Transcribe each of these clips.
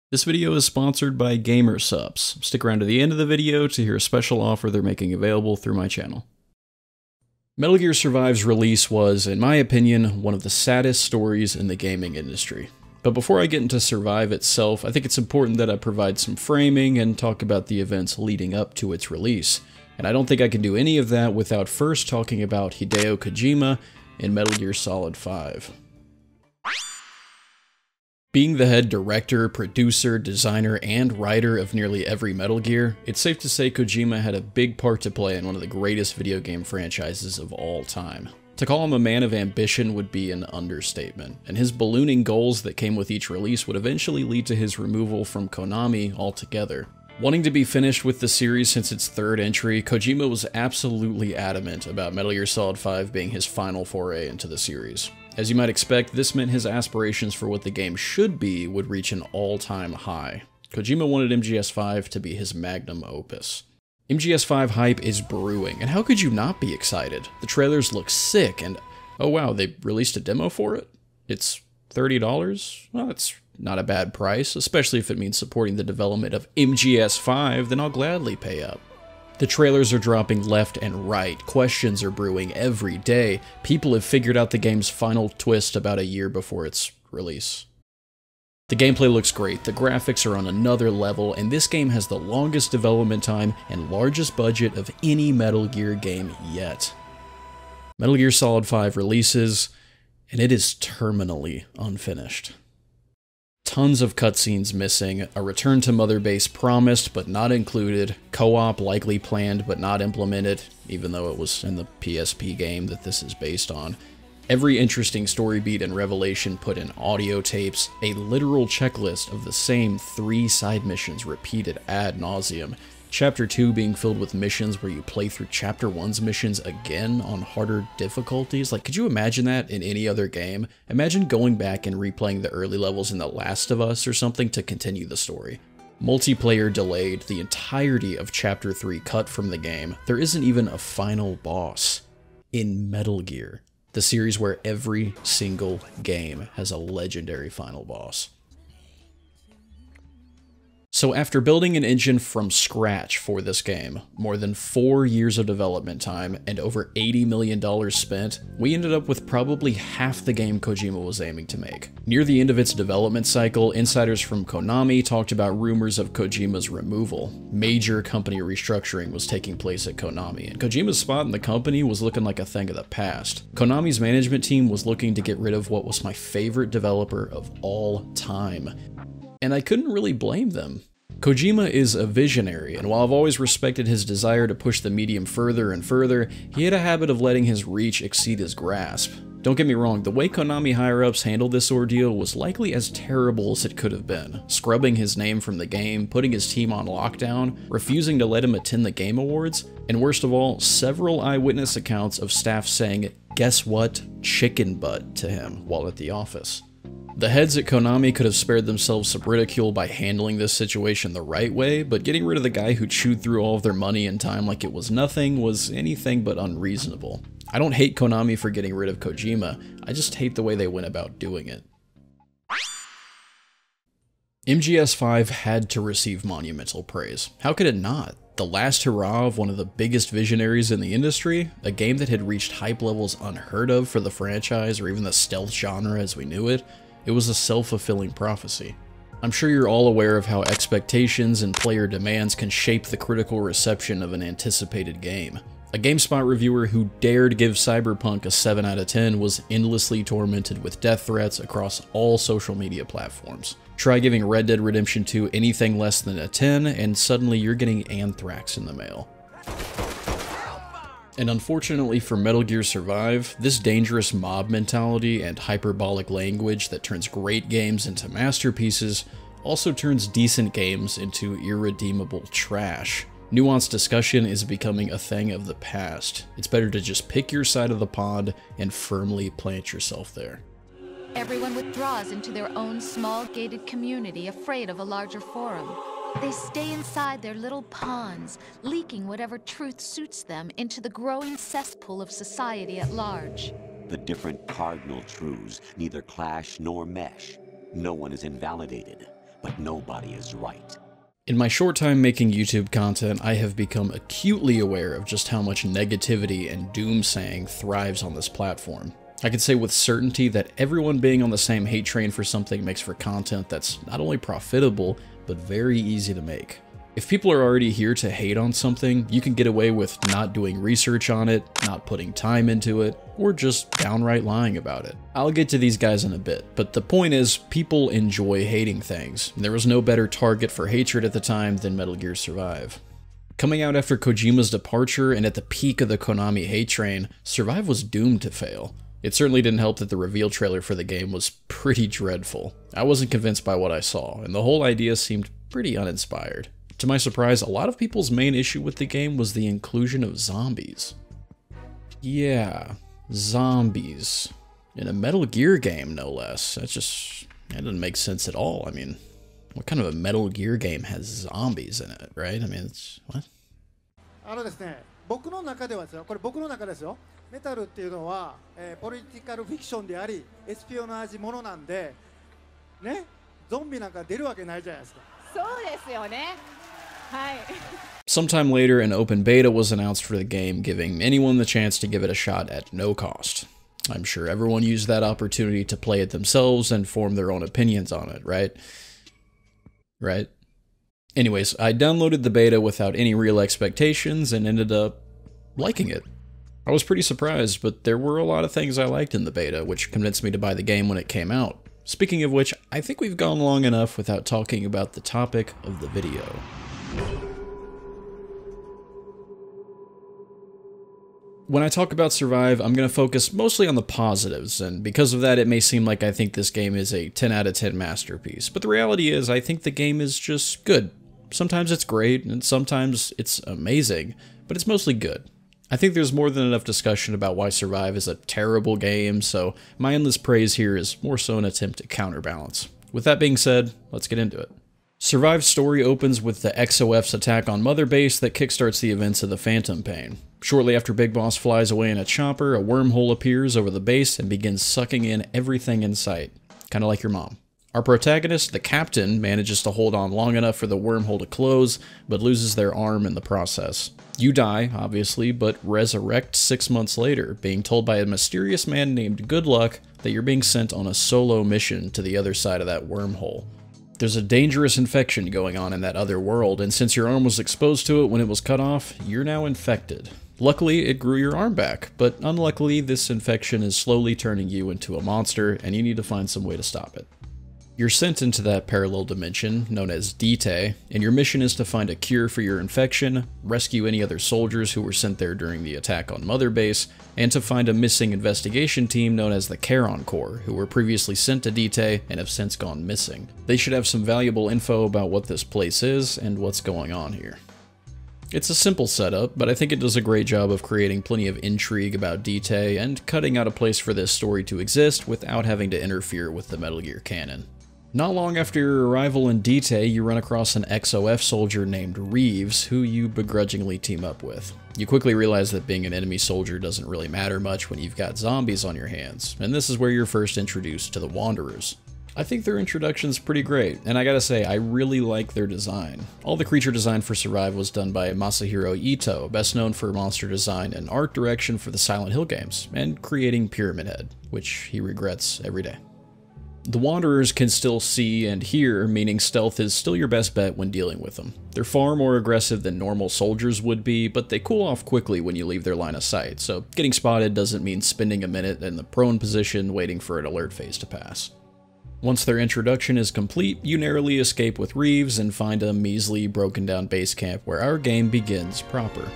This video is sponsored by GamerSupps. Stick around to the end of the video to hear a special offer they're making available through my channel. Metal Gear Survive's release was, in my opinion, one of the saddest stories in the gaming industry. But before I get into Survive itself, I think it's important that I provide some framing and talk about the events leading up to its release. And I don't think I can do any of that without first talking about Hideo Kojima in Metal Gear Solid 5. Being the head director, producer, designer, and writer of nearly every Metal Gear, it's safe to say Kojima had a big part to play in one of the greatest video game franchises of all time. To call him a man of ambition would be an understatement, and his ballooning goals that came with each release would eventually lead to his removal from Konami altogether. Wanting to be finished with the series since its third entry, Kojima was absolutely adamant about Metal Gear Solid 5 being his final foray into the series. As you might expect, this meant his aspirations for what the game should be would reach an all-time high. Kojima wanted MGS5 to be his magnum opus. MGS5 hype is brewing, and how could you not be excited? The trailers look sick, and oh wow, they released a demo for it? It's $30? Well, that's not a bad price, especially if it means supporting the development of MGS5, then I'll gladly pay up. The trailers are dropping left and right, questions are brewing every day, people have figured out the game's final twist about a year before its release. The gameplay looks great, the graphics are on another level, and this game has the longest development time and largest budget of any Metal Gear game yet. Metal Gear Solid 5 releases, and it is terminally unfinished. Tons of cutscenes missing, a return to Mother Base promised but not included, co-op likely planned but not implemented, even though it was in the PSP game that this is based on. Every interesting story beat and revelation put in audio tapes, a literal checklist of the same 3 side missions repeated ad nauseum, Chapter 2 being filled with missions where you play through Chapter 1's missions again on harder difficulties. Like, could you imagine that in any other game? Imagine going back and replaying the early levels in The Last of Us or something to continue the story. Multiplayer delayed, the entirety of Chapter 3 cut from the game. There isn't even a final boss in Metal Gear, the series where every single game has a legendary final boss. So after building an engine from scratch for this game, more than 4 years of development time, and over $80 million spent, we ended up with probably half the game Kojima was aiming to make. Near the end of its development cycle, insiders from Konami talked about rumors of Kojima's removal. Major company restructuring was taking place at Konami, and Kojima's spot in the company was looking like a thing of the past. Konami's management team was looking to get rid of what was my favorite developer of all time. And I couldn't really blame them. Kojima is a visionary, and while I've always respected his desire to push the medium further and further, he had a habit of letting his reach exceed his grasp. Don't get me wrong, the way Konami higher-ups handled this ordeal was likely as terrible as it could have been. Scrubbing his name from the game, putting his team on lockdown, refusing to let him attend the Game Awards, and worst of all, several eyewitness accounts of staff saying, "Guess what? Chicken butt" to him while at the office. The heads at Konami could have spared themselves some ridicule by handling this situation the right way, but getting rid of the guy who chewed through all of their money and time like it was nothing was anything but unreasonable. I don't hate Konami for getting rid of Kojima, I just hate the way they went about doing it. MGS5 had to receive monumental praise. How could it not? The last hurrah of one of the biggest visionaries in the industry, a game that had reached hype levels unheard of for the franchise or even the stealth genre as we knew it. It was a self-fulfilling prophecy. I'm sure you're all aware of how expectations and player demands can shape the critical reception of an anticipated game. A GameSpot reviewer who dared give Cyberpunk a 7 out of 10 was endlessly tormented with death threats across all social media platforms. Try giving Red Dead Redemption 2 anything less than a 10, and suddenly you're getting anthrax in the mail. And unfortunately for Metal Gear Survive, this dangerous mob mentality and hyperbolic language that turns great games into masterpieces also turns decent games into irredeemable trash. Nuanced discussion is becoming a thing of the past. It's better to just pick your side of the pond and firmly plant yourself there. Everyone withdraws into their own small gated community, afraid of a larger forum. They stay inside their little ponds, leaking whatever truth suits them into the growing cesspool of society at large. The different cardinal truths neither clash nor mesh. No one is invalidated. but nobody is right. In my short time making YouTube content, I have become acutely aware of just how much negativity and doomsaying thrives on this platform. I can say with certainty that everyone being on the same hate train for something makes for content that's not only profitable, but very easy to make. If people are already here to hate on something, you can get away with not doing research on it, not putting time into it, or just downright lying about it. I'll get to these guys in a bit, but the point is, people enjoy hating things. There was no better target for hatred at the time than Metal Gear Survive. Coming out after Kojima's departure and at the peak of the Konami hate train, Survive was doomed to fail. It certainly didn't help that the reveal trailer for the game was pretty dreadful. I wasn't convinced by what I saw, and the whole idea seemed pretty uninspired. To my surprise, a lot of people's main issue with the game was the inclusion of zombies. Yeah, zombies. In a Metal Gear game, no less. That doesn't make sense at all. I mean, what kind of a Metal Gear game has zombies in it, right? I mean, it's, what? ですね、僕の中ではですよ、これ僕の中ですよ。メタルっていうのは、ポリティカルフィクションであり、エスピオナージものなんで、ね、ゾンビなんか出るわけないじゃないですか。そうですよね。Sometime later, an open beta was announced for the game, giving anyone the chance to give it a shot at no cost. I'm sure everyone used that opportunity to play it themselves and form their own opinions on it, right? Right? Anyways, I downloaded the beta without any real expectations and ended up liking it. I was pretty surprised, but there were a lot of things I liked in the beta, which convinced me to buy the game when it came out. Speaking of which, I think we've gone long enough without talking about the topic of the video. When I talk about Survive, I'm going to focus mostly on the positives, and because of that it may seem like I think this game is a 10 out of 10 masterpiece, but the reality is I think the game is just good. Sometimes it's great, and sometimes it's amazing, but it's mostly good. I think there's more than enough discussion about why Survive is a terrible game, so my endless praise here is more so an attempt to counterbalance. With that being said, let's get into it. Survive's story opens with the XOF's attack on Mother Base that kickstarts the events of the Phantom Pain. Shortly after Big Boss flies away in a chopper, a wormhole appears over the base and begins sucking in everything in sight. Kinda like your mom. Our protagonist, the Captain, manages to hold on long enough for the wormhole to close, but loses their arm in the process. You die, obviously, but resurrect 6 months later, being told by a mysterious man named Good Luck that you're being sent on a solo mission to the other side of that wormhole. There's a dangerous infection going on in that other world, and since your arm was exposed to it when it was cut off, you're now infected. Luckily, it grew your arm back, but unluckily, this infection is slowly turning you into a monster, and you need to find some way to stop it. You're sent into that parallel dimension, known as Dite, and your mission is to find a cure for your infection, rescue any other soldiers who were sent there during the attack on Mother Base, and to find a missing investigation team known as the Charon Corps, who were previously sent to Dite and have since gone missing. They should have some valuable info about what this place is and what's going on here. It's a simple setup, but I think it does a great job of creating plenty of intrigue about Dite and cutting out a place for this story to exist without having to interfere with the Metal Gear canon. Not long after your arrival in Dite, you run across an XOF soldier named Reeves, who you begrudgingly team up with. You quickly realize that being an enemy soldier doesn't really matter much when you've got zombies on your hands, and this is where you're first introduced to the Wanderers. I think their introduction's pretty great, and I gotta say, I really like their design. All the creature design for Survive was done by Masahiro Ito, best known for monster design and art direction for the Silent Hill games, and creating Pyramid Head, which he regrets every day. The Wanderers can still see and hear, meaning stealth is still your best bet when dealing with them. They're far more aggressive than normal soldiers would be, but they cool off quickly when you leave their line of sight, so getting spotted doesn't mean spending a minute in the prone position waiting for an alert phase to pass. Once their introduction is complete, you narrowly escape with Reeves and find a measly, broken down base camp where our game begins proper.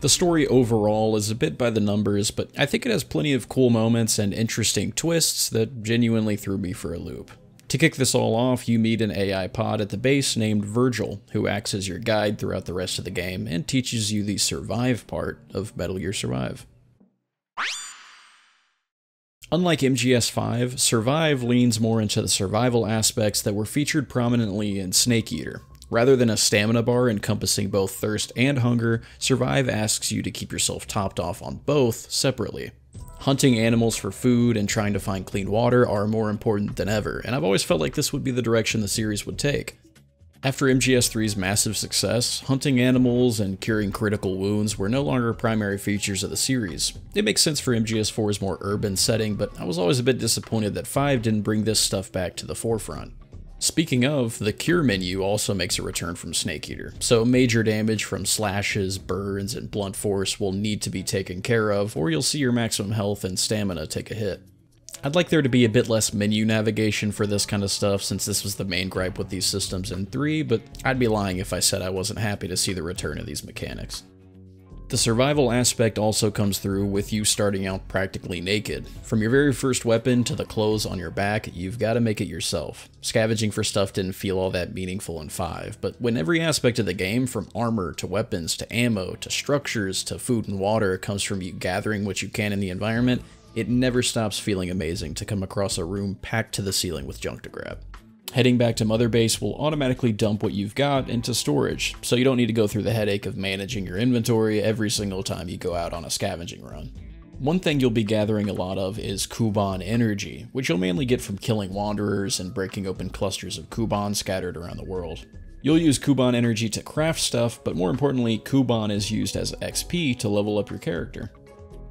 The story overall is a bit by the numbers, but I think it has plenty of cool moments and interesting twists that genuinely threw me for a loop. To kick this all off, you meet an AI pod at the base named Virgil, who acts as your guide throughout the rest of the game and teaches you the survive part of Metal Gear Survive. Unlike MGS5, Survive leans more into the survival aspects that were featured prominently in Snake Eater. Rather than a stamina bar encompassing both thirst and hunger, Survive asks you to keep yourself topped off on both separately. Hunting animals for food and trying to find clean water are more important than ever, and I've always felt like this would be the direction the series would take. After MGS3's massive success, hunting animals and curing critical wounds were no longer primary features of the series. It makes sense for MGS4's more urban setting, but I was always a bit disappointed that 5 didn't bring this stuff back to the forefront. Speaking of, the cure menu also makes a return from Snake Eater, so major damage from slashes, burns, and blunt force will need to be taken care of, or you'll see your maximum health and stamina take a hit. I'd like there to be a bit less menu navigation for this kind of stuff, since this was the main gripe with these systems in 3, but I'd be lying if I said I wasn't happy to see the return of these mechanics. The survival aspect also comes through with you starting out practically naked. From your very first weapon to the clothes on your back, you've got to make it yourself. Scavenging for stuff didn't feel all that meaningful in 5, but when every aspect of the game, from armor to weapons to ammo to structures to food and water, comes from you gathering what you can in the environment, it never stops feeling amazing to come across a room packed to the ceiling with junk to grab. Heading back to Mother Base will automatically dump what you've got into storage, so you don't need to go through the headache of managing your inventory every single time you go out on a scavenging run. One thing you'll be gathering a lot of is Kuban energy, which you'll mainly get from killing wanderers and breaking open clusters of Kuban scattered around the world. You'll use Kuban energy to craft stuff, but more importantly, Kuban is used as XP to level up your character.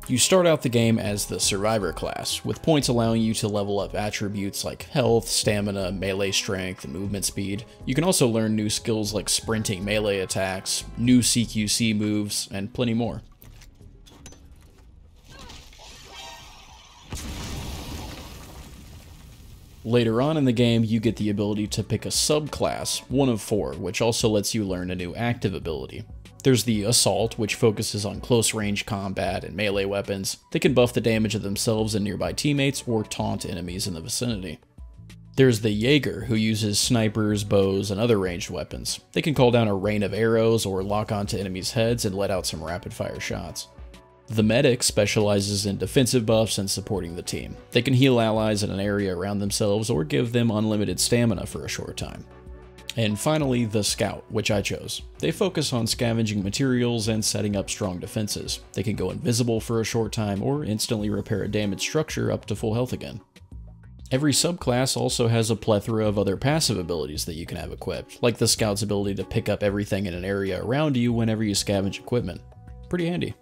You start out the game as the Survivor class, with points allowing you to level up attributes like health, stamina, melee strength, and movement speed. You can also learn new skills like sprinting melee attacks, new CQC moves, and plenty more. Later on in the game, you get the ability to pick a subclass, one of 4, which also lets you learn a new active ability. There's the Assault, which focuses on close-range combat and melee weapons. They can buff the damage of themselves and nearby teammates, or taunt enemies in the vicinity. There's the Jaeger, who uses snipers, bows, and other ranged weapons. They can call down a rain of arrows or lock onto enemies' heads and let out some rapid-fire shots. The Medic specializes in defensive buffs and supporting the team. They can heal allies in an area around themselves or give them unlimited stamina for a short time. And finally, the Scout, which I chose. They focus on scavenging materials and setting up strong defenses. They can go invisible for a short time or instantly repair a damaged structure up to full health again. Every subclass also has a plethora of other passive abilities that you can have equipped, like the Scout's ability to pick up everything in an area around you whenever you scavenge equipment. Pretty handy.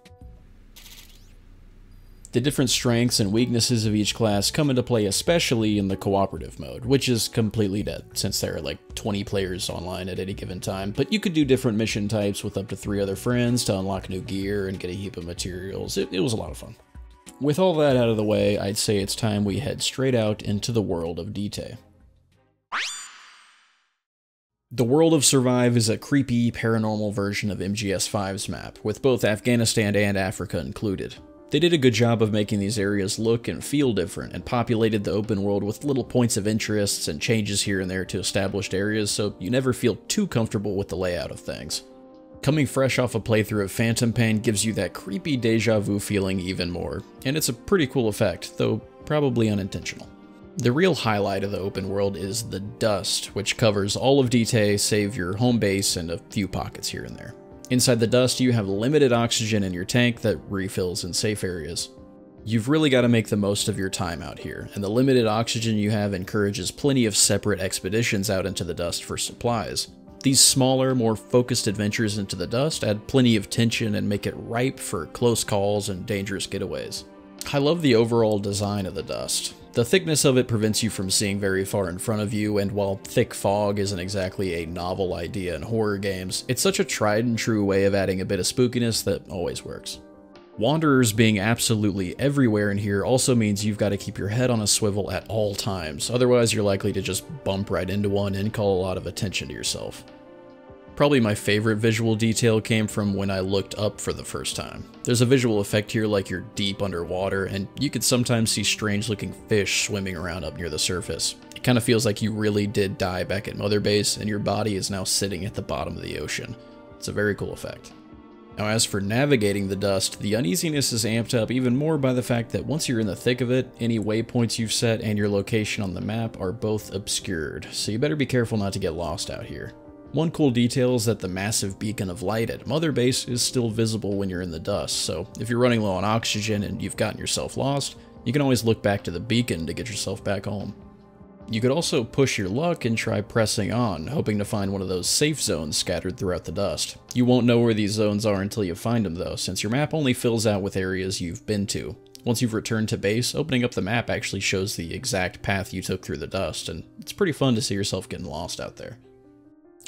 The different strengths and weaknesses of each class come into play especially in the cooperative mode, which is completely dead, since there are like 20 players online at any given time, but you could do different mission types with up to 3 other friends to unlock new gear and get a heap of materials. It was a lot of fun. With all that out of the way, I'd say it's time we head straight out into the world of Dite. The world of Survive is a creepy, paranormal version of MGS5's map, with both Afghanistan and Africa included. They did a good job of making these areas look and feel different, and populated the open world with little points of interests and changes here and there to established areas, so you never feel too comfortable with the layout of things. Coming fresh off a playthrough of Phantom Pain gives you that creepy deja vu feeling even more, and it's a pretty cool effect, though probably unintentional. The real highlight of the open world is the dust, which covers all of Dite save your home base and a few pockets here and there. Inside the dust, you have limited oxygen in your tank that refills in safe areas. You've really got to make the most of your time out here, and the limited oxygen you have encourages plenty of separate expeditions out into the dust for supplies. These smaller, more focused adventures into the dust add plenty of tension and make it ripe for close calls and dangerous getaways. I love the overall design of the dust. The thickness of it prevents you from seeing very far in front of you, and while thick fog isn't exactly a novel idea in horror games, it's such a tried and true way of adding a bit of spookiness that always works. Wanderers being absolutely everywhere in here also means you've got to keep your head on a swivel at all times, otherwise you're likely to just bump right into one and call a lot of attention to yourself. Probably my favorite visual detail came from when I looked up for the first time. There's a visual effect here like you're deep underwater, and you could sometimes see strange looking fish swimming around up near the surface. It kind of feels like you really did die back at Mother Base, and your body is now sitting at the bottom of the ocean. It's a very cool effect. Now as for navigating the dust, the uneasiness is amped up even more by the fact that once you're in the thick of it, any waypoints you've set and your location on the map are both obscured, so you better be careful not to get lost out here. One cool detail is that the massive beacon of light at Mother Base is still visible when you're in the dust, so if you're running low on oxygen and you've gotten yourself lost, you can always look back to the beacon to get yourself back home. You could also push your luck and try pressing on, hoping to find one of those safe zones scattered throughout the dust. You won't know where these zones are until you find them though, since your map only fills out with areas you've been to. Once you've returned to base, opening up the map actually shows the exact path you took through the dust, and it's pretty fun to see yourself getting lost out there.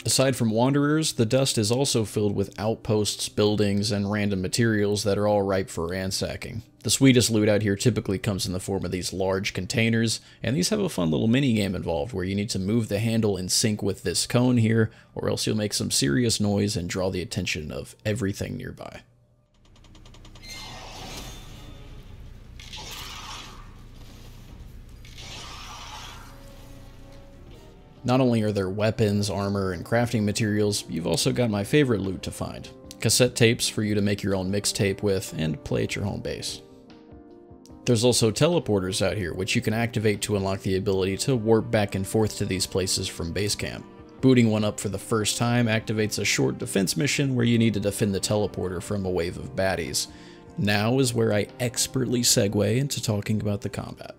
Aside from wanderers, the dust is also filled with outposts, buildings, and random materials that are all ripe for ransacking. The sweetest loot out here typically comes in the form of these large containers, and these have a fun little minigame involved where you need to move the handle in sync with this cone here, or else you'll make some serious noise and draw the attention of everything nearby. Not only are there weapons, armor, and crafting materials, you've also got my favorite loot to find. Cassette tapes for you to make your own mixtape with and play at your home base. There's also teleporters out here, which you can activate to unlock the ability to warp back and forth to these places from base camp. Booting one up for the first time activates a short defense mission where you need to defend the teleporter from a wave of baddies. Now is where I expertly segue into talking about the combat.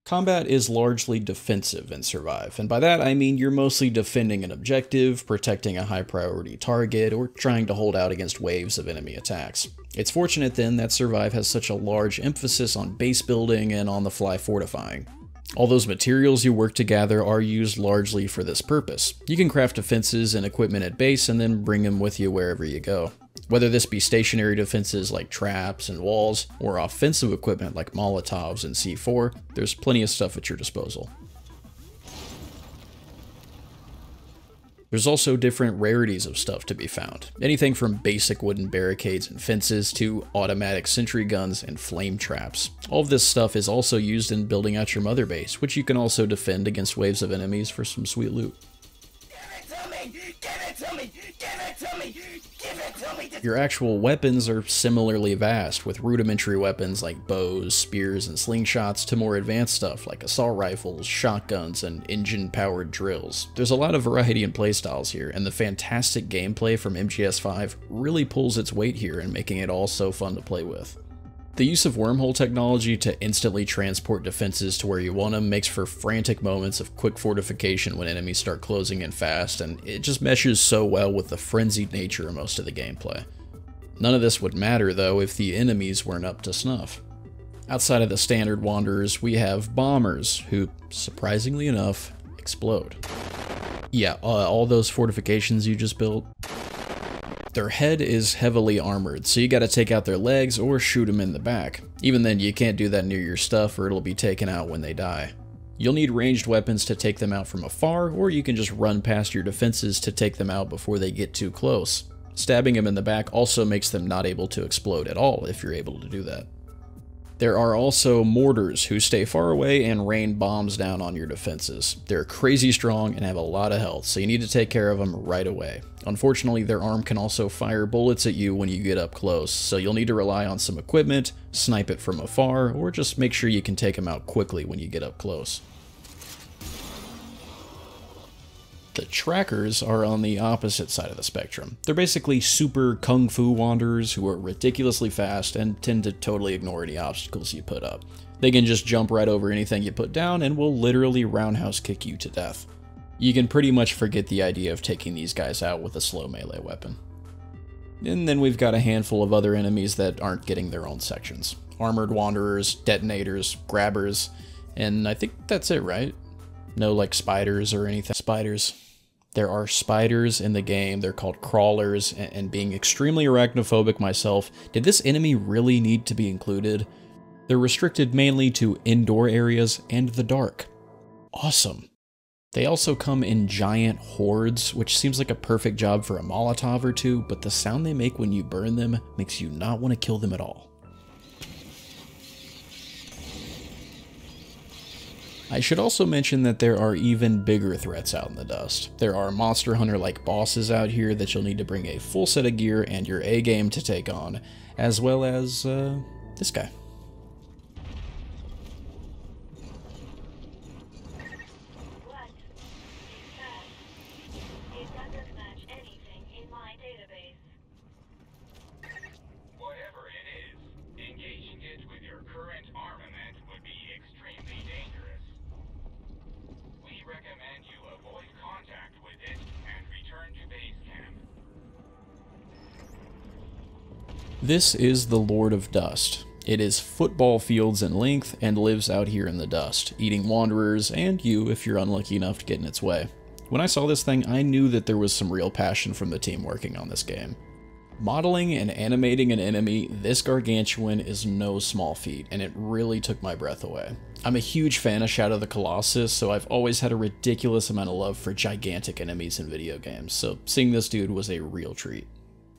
Combat is largely defensive in Survive, and by that I mean you're mostly defending an objective, protecting a high priority target, or trying to hold out against waves of enemy attacks. It's fortunate then that Survive has such a large emphasis on base building and on-the-fly fortifying. All those materials you work to gather are used largely for this purpose. You can craft defenses and equipment at base and then bring them with you wherever you go. Whether this be stationary defenses like traps and walls, or offensive equipment like Molotovs and C4, there's plenty of stuff at your disposal. There's also different rarities of stuff to be found. Anything from basic wooden barricades and fences to automatic sentry guns and flame traps. All of this stuff is also used in building out your mother base, which you can also defend against waves of enemies for some sweet loot. Your actual weapons are similarly vast, with rudimentary weapons like bows, spears, and slingshots to more advanced stuff like assault rifles, shotguns, and engine-powered drills. There's a lot of variety in playstyles here, and the fantastic gameplay from MGS5 really pulls its weight here in making it all so fun to play with. The use of wormhole technology to instantly transport defenses to where you want them makes for frantic moments of quick fortification when enemies start closing in fast, and it just meshes so well with the frenzied nature of most of the gameplay. None of this would matter though if the enemies weren't up to snuff. Outside of the standard wanderers, we have bombers, who, surprisingly enough, explode. Yeah, all those fortifications you just built. Their head is heavily armored, so you gotta take out their legs or shoot them in the back. Even then, you can't do that near your stuff or it'll be taken out when they die. You'll need ranged weapons to take them out from afar, or you can just run past your defenses to take them out before they get too close. Stabbing them in the back also makes them not able to explode at all if you're able to do that. There are also mortars who stay far away and rain bombs down on your defenses. They're crazy strong and have a lot of health, so you need to take care of them right away. Unfortunately, their arm can also fire bullets at you when you get up close, so you'll need to rely on some equipment, snipe it from afar, or just make sure you can take them out quickly when you get up close. The trackers are on the opposite side of the spectrum. They're basically super kung fu wanderers who are ridiculously fast and tend to totally ignore any obstacles you put up. They can just jump right over anything you put down and will literally roundhouse kick you to death. You can pretty much forget the idea of taking these guys out with a slow melee weapon. And then we've got a handful of other enemies that aren't getting their own sections. Armored wanderers, detonators, grabbers, and I think that's it, right? No like spiders or anything. Spiders. There are spiders in the game, they're called crawlers, and being extremely arachnophobic myself, did this enemy really need to be included? They're restricted mainly to indoor areas and the dark. Awesome. They also come in giant hordes, which seems like a perfect job for a Molotov or two, but the sound they make when you burn them makes you not want to kill them at all. I should also mention that there are even bigger threats out in the dust. There are Monster Hunter-like bosses out here that you'll need to bring a full set of gear and your A-game to take on, as well as, this guy. This is the Lord of Dust. It is football fields in length and lives out here in the dust, eating wanderers and you if you're unlucky enough to get in its way. When I saw this thing, I knew that there was some real passion from the team working on this game. Modeling and animating an enemy this gargantuan is no small feat, and it really took my breath away. I'm a huge fan of Shadow of the Colossus, so I've always had a ridiculous amount of love for gigantic enemies in video games, so seeing this dude was a real treat.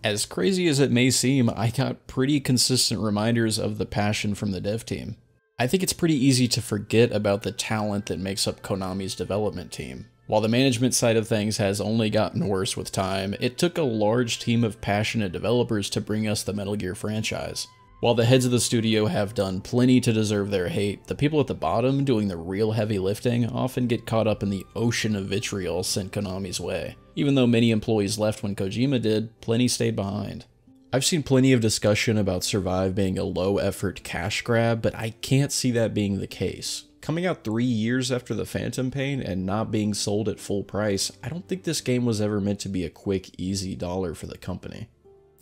As crazy as it may seem, I got pretty consistent reminders of the passion from the dev team. I think it's pretty easy to forget about the talent that makes up Konami's development team. While the management side of things has only gotten worse with time, it took a large team of passionate developers to bring us the Metal Gear franchise. While the heads of the studio have done plenty to deserve their hate, the people at the bottom doing the real heavy lifting often get caught up in the ocean of vitriol sent Konami's way. Even though many employees left when Kojima did, plenty stayed behind. I've seen plenty of discussion about Survive being a low-effort cash grab, but I can't see that being the case. Coming out 3 years after the Phantom Pain and not being sold at full price, I don't think this game was ever meant to be a quick, easy dollar for the company.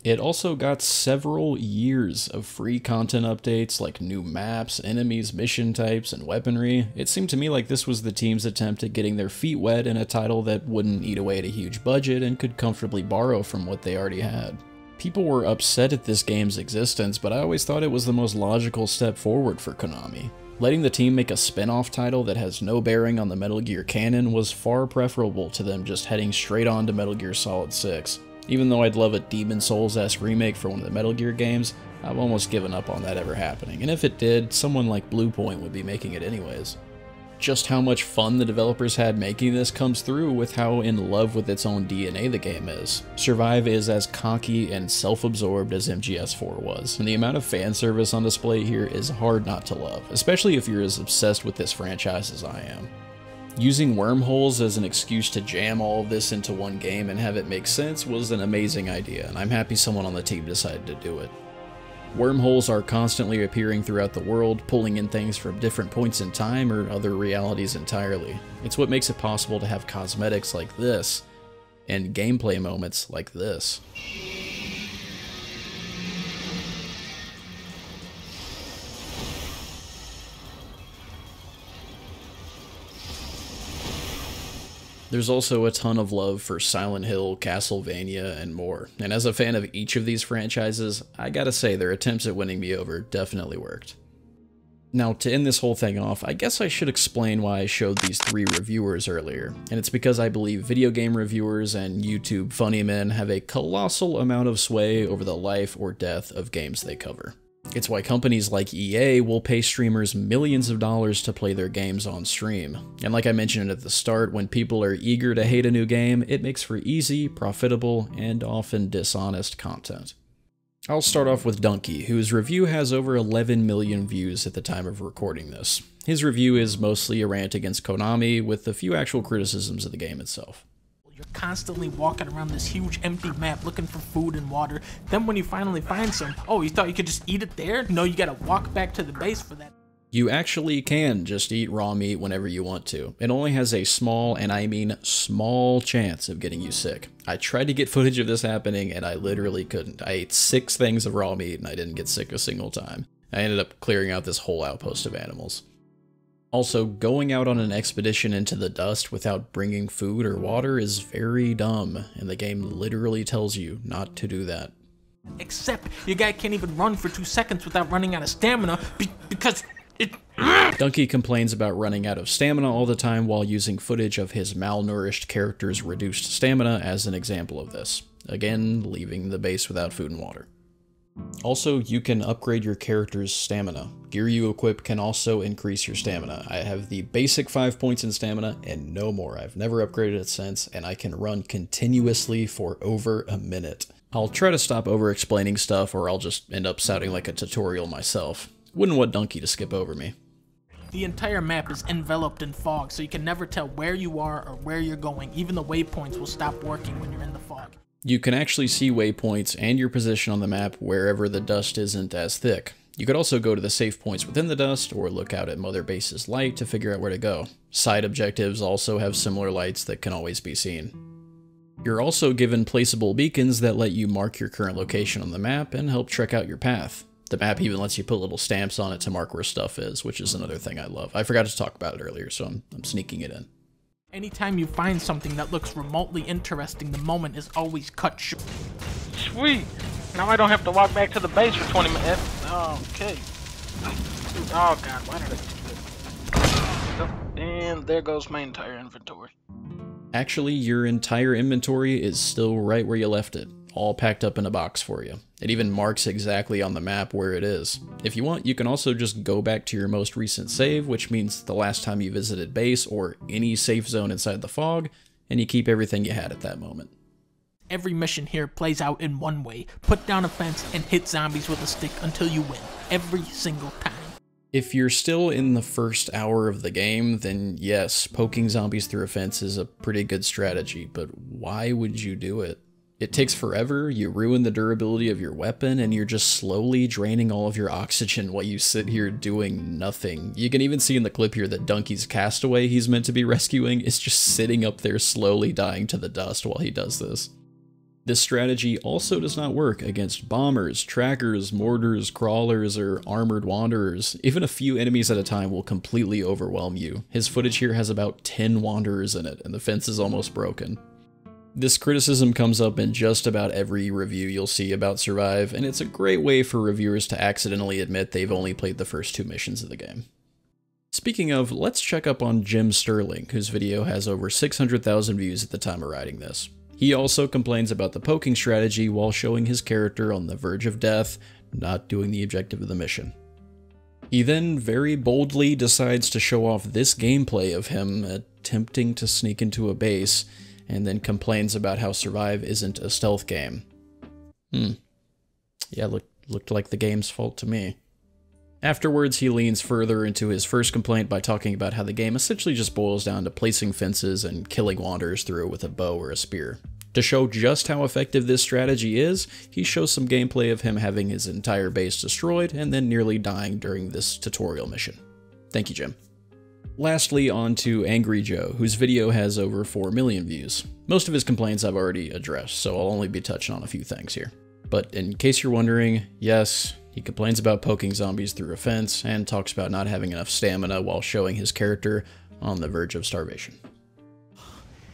It also got several years of free content updates like new maps, enemies, mission types, and weaponry. It seemed to me like this was the team's attempt at getting their feet wet in a title that wouldn't eat away at a huge budget and could comfortably borrow from what they already had. People were upset at this game's existence, but I always thought it was the most logical step forward for Konami. Letting the team make a spin-off title that has no bearing on the Metal Gear canon was far preferable to them just heading straight on to Metal Gear Solid 6. Even though I'd love a Demon Souls-esque remake for one of the Metal Gear games, I've almost given up on that ever happening, and if it did, someone like Bluepoint would be making it anyways. Just how much fun the developers had making this comes through with how in love with its own DNA the game is. Survive is as cocky and self-absorbed as MGS4 was, and the amount of fan service on display here is hard not to love, especially if you're as obsessed with this franchise as I am. Using wormholes as an excuse to jam all of this into one game and have it make sense was an amazing idea, and I'm happy someone on the team decided to do it. Wormholes are constantly appearing throughout the world, pulling in things from different points in time or other realities entirely. It's what makes it possible to have cosmetics like this, and gameplay moments like this. There's also a ton of love for Silent Hill, Castlevania, and more, and as a fan of each of these franchises, I gotta say their attempts at winning me over definitely worked. Now, to end this whole thing off, I guess I should explain why I showed these 3 reviewers earlier, and it's because I believe video game reviewers and YouTube funny men have a colossal amount of sway over the life or death of games they cover. It's why companies like EA will pay streamers millions of dollars to play their games on stream. And like I mentioned at the start, when people are eager to hate a new game, it makes for easy, profitable, and often dishonest content. I'll start off with Donkey, whose review has over 11 million views at the time of recording this. His review is mostly a rant against Konami, with a few actual criticisms of the game itself. You're constantly walking around this huge empty map looking for food and water. Then when you finally find some, oh, you thought you could just eat it there? No, you gotta walk back to the base for that. You actually can just eat raw meat whenever you want to. It only has a small, and I mean small, chance of getting you sick. I tried to get footage of this happening and I literally couldn't. I ate 6 things of raw meat and I didn't get sick a single time. I ended up clearing out this whole outpost of animals. Also, going out on an expedition into the dust without bringing food or water is very dumb, and the game literally tells you not to do that. Except your guy can't even run for 2 seconds without running out of stamina because it... Donkey complains about running out of stamina all the time while using footage of his malnourished character's reduced stamina as an example of this. Again, leaving the base without food and water. Also, you can upgrade your character's stamina. Gear you equip can also increase your stamina. I have the basic 5 points in stamina and no more. I've never upgraded it since, and I can run continuously for over a minute. I'll try to stop over-explaining stuff or I'll just end up sounding like a tutorial myself. Wouldn't want Donkey to skip over me. The entire map is enveloped in fog, so you can never tell where you are or where you're going. Even the waypoints will stop working when you're in the fog. You can actually see waypoints and your position on the map wherever the dust isn't as thick. You could also go to the safe points within the dust or look out at Mother Base's light to figure out where to go. Side objectives also have similar lights that can always be seen. You're also given placeable beacons that let you mark your current location on the map and help trek out your path. The map even lets you put little stamps on it to mark where stuff is, which is another thing I love. I forgot to talk about it earlier, so I'm sneaking it in. Anytime you find something that looks remotely interesting, the moment is always cut short. Sweet! Now I don't have to walk back to the base for 20 minutes. Okay. Oh god, why did I do this? And there goes my entire inventory. Actually, your entire inventory is still right where you left it, all packed up in a box for you. It even marks exactly on the map where it is. If you want, you can also just go back to your most recent save, which means the last time you visited base or any safe zone inside the fog, and you keep everything you had at that moment. Every mission here plays out in one way. Put down a fence and hit zombies with a stick until you win. Every single time. If you're still in the first hour of the game, then yes, poking zombies through a fence is a pretty good strategy, but why would you do it? It takes forever, you ruin the durability of your weapon, and you're just slowly draining all of your oxygen while you sit here doing nothing. You can even see in the clip here that Donkey's castaway he's meant to be rescuing is just sitting up there slowly dying to the dust while he does this. This strategy also does not work against bombers, trackers, mortars, crawlers, or armored wanderers. Even a few enemies at a time will completely overwhelm you. His footage here has about 10 wanderers in it, and the fence is almost broken. This criticism comes up in just about every review you'll see about Survive, and it's a great way for reviewers to accidentally admit they've only played the first 2 missions of the game. Speaking of, let's check up on Jim Sterling, whose video has over 600,000 views at the time of writing this. He also complains about the poking strategy while showing his character on the verge of death, not doing the objective of the mission. He then very boldly decides to show off this gameplay of him attempting to sneak into a base, and then complains about how Survive isn't a stealth game. Yeah, looked like the game's fault to me. Afterwards, he leans further into his first complaint by talking about how the game essentially just boils down to placing fences and killing wanderers through with a bow or a spear. To show just how effective this strategy is, he shows some gameplay of him having his entire base destroyed and then nearly dying during this tutorial mission. Thank you, Jim. Lastly, on to Angry Joe, whose video has over 4 million views. Most of his complaints I've already addressed, so I'll only be touching on a few things here. But in case you're wondering, yes, he complains about poking zombies through a fence and talks about not having enough stamina while showing his character on the verge of starvation.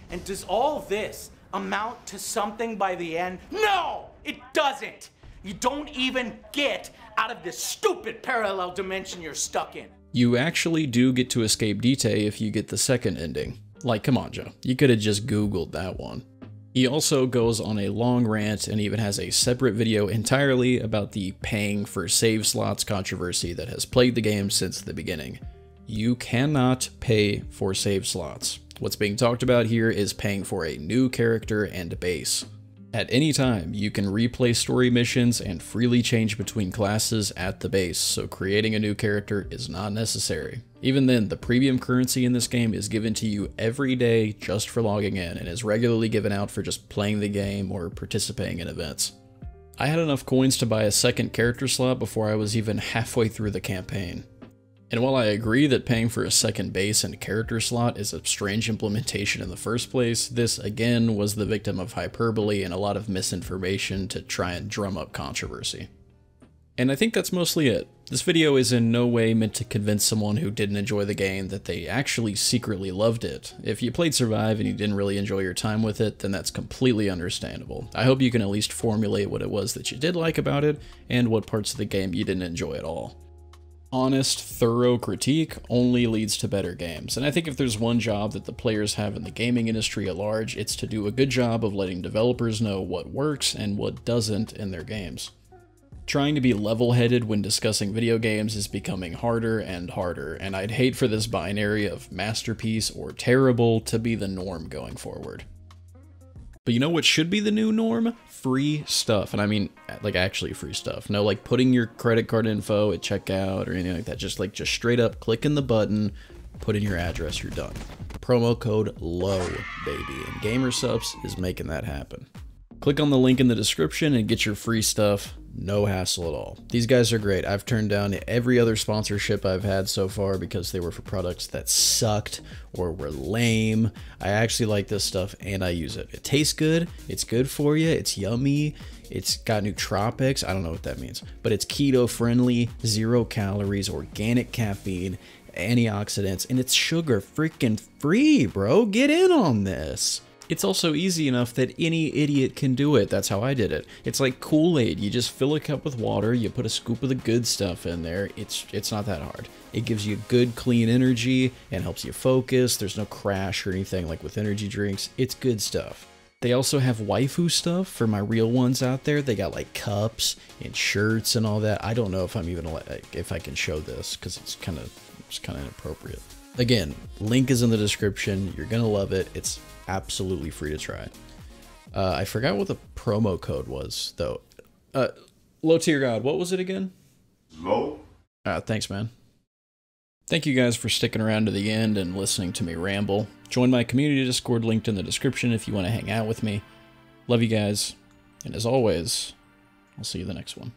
And does all this amount to something by the end? No, it doesn't. You don't even get out of this stupid parallel dimension you're stuck in. You actually do get to escape Dite if you get the second ending. Like, come on, Joe. You could have just Googled that one. He also goes on a long rant and even has a separate video entirely about the paying for save slots controversy that has plagued the game since the beginning. You cannot pay for save slots. What's being talked about here is paying for a new character and base. At any time, you can replay story missions and freely change between classes at the base, so creating a new character is not necessary. Even then, the premium currency in this game is given to you every day just for logging in, and is regularly given out for just playing the game or participating in events. I had enough coins to buy a second character slot before I was even halfway through the campaign. And while I agree that paying for a second base and character slot is a strange implementation in the first place, this again was the victim of hyperbole and a lot of misinformation to try and drum up controversy. And I think that's mostly it. This video is in no way meant to convince someone who didn't enjoy the game that they actually secretly loved it. If you played Survive and you didn't really enjoy your time with it, then that's completely understandable. I hope you can at least formulate what it was that you did like about it, and what parts of the game you didn't enjoy at all. Honest, thorough critique only leads to better games, and I think if there's one job that the players have in the gaming industry at large, it's to do a good job of letting developers know what works and what doesn't in their games. Trying to be level-headed when discussing video games is becoming harder and harder, and I'd hate for this binary of masterpiece or terrible to be the norm going forward. But you know what should be the new norm? Free stuff. And I mean, like, actually free stuff. No, like, putting your credit card info at checkout or anything like that. Just straight up clicking the button, put in your address, you're done. Promo code LOW, baby. And GamerSupps is making that happen. Click on the link in the description and get your free stuff No hassle at all. These guys are great. I've turned down every other sponsorship I've had so far because they were for products that sucked or were lame. I actually like this stuff and I use it. It tastes good. It's good for you. It's yummy. It's got nootropics. I don't know what that means, but it's keto friendly, 0 calories, organic caffeine, antioxidants, and it's sugar freaking free, bro. Get in on this. It's also easy enough that any idiot can do it. That's how I did it. It's like Kool-Aid. You just fill a cup with water, you put a scoop of the good stuff in there. It's not that hard. It gives you good, clean energy and helps you focus. There's no crash or anything like with energy drinks. It's good stuff. They also have waifu stuff for my real ones out there. They got like cups and shirts and all that. I don't know if I'm even if I can show this because it's kind of inappropriate. Again, link is in the description. You're gonna love it. It's absolutely free to try. I forgot what the promo code was though. Low tier god, what was it again? Low. Thanks, man. Thank you guys for sticking around to the end and listening to me ramble. Join my community Discord linked in the description if you want to hang out with me. Love you guys, and as always, I'll see you the next one.